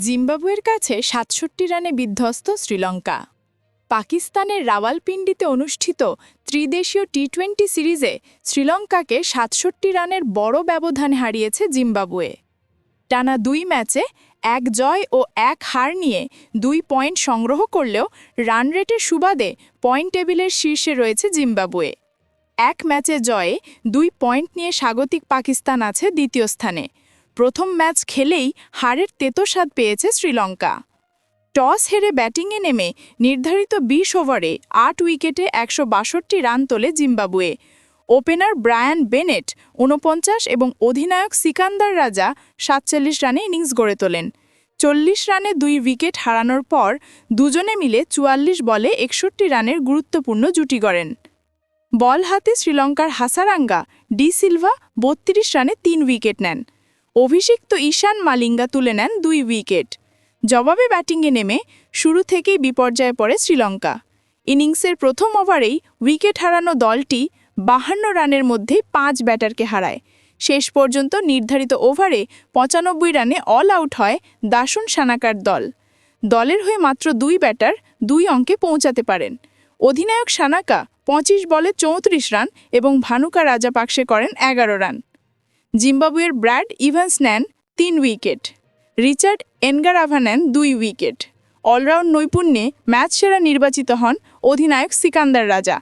জিম্বাবুয়ের কাছে ৬৭ রানে বিধ্বস্ত শ্রীলঙ্কা। পাকিস্তানের রাওয়ালপিন্ডিতে অনুষ্ঠিত ত্রিদেশীয় টি-20 সিরিজে শ্রীলঙ্কাকে ৬৭ রানের বড় ব্যবধানে হারিয়েছে জিম্বাবুয়ে। টানা ২ ম্যাচে ১ জয় ও ১ হার নিয়ে ২ পয়েন্ট সংগ্রহ করলেও রান রেটের সুবাদে পয়েন্ট টেবিলের শীর্ষে রয়েছে জিম্বাবুয়ে। ১ ম্যাচে জয়ে ২ পয়েন্ট নিয়ে স্বাগতিক পাকিস্তান আছে দ্বিতীয় স্থানে। প্রথম ম্যাচ খেলেই হারের তেতো স্বাদ পেয়েছে শ্রীলঙ্কা। টস হেরে ব্যাটিংয়ে নেমে নির্ধারিত ২০ ওভারে ৮ উইকেটে ১৬২ রান তোলে জিম্বাবুয়ে। ওপেনার ব্রায়ান বেনেট ৪৯ এবং অধিনায়ক সিকান্দার রাজা ৪৭ রানে ইনিংস গড়ে তোলেন। ৪০ রানে ২ উইকেট হারানোর পর দুজনে মিলে ৪৪ বলে ৬১ রানের গুরুত্বপূর্ণ জুটি গড়েন। বল হাতে শ্রীলঙ্কার হাসারাঙ্গা ডি সিলভা ৩২ রানে ৩ উইকেট নেন। অভিষিক্ত ঈশান মালিঙ্গা তুলে নেন ২ উইকেট। জবাবে ব্যাটিংয়ে নেমে শুরু থেকেই বিপর্যয়ে পড়ে শ্রীলঙ্কা। ইনিংসের প্রথম ওভারেই উইকেট হারানো দলটি ৫২ রানের মধ্যেই ৫ ব্যাটারকে হারায়। শেষ পর্যন্ত নির্ধারিত ওভারে ৯৫ রানে অল আউট হয় দাসুন সানাকার দল। দলের হয়ে মাত্র ২ ব্যাটার ২ অঙ্কে পৌঁছাতে পারেন। অধিনায়ক সানাকা ২৫ বলে ৩৪ রান এবং ভানুকা রাজাপাকসে করেন ১১ রান। জিম্বাবুয়ের ব্র্যাড ইভান্স নেন ৩ উইকেট। রিচার্ড এনগারাভা নেন ২ উইকেট। অলরাউন্ড নৈপুণ্যে ম্যাচ সেরা নির্বাচিত হন অধিনায়ক সিকান্দার রাজা।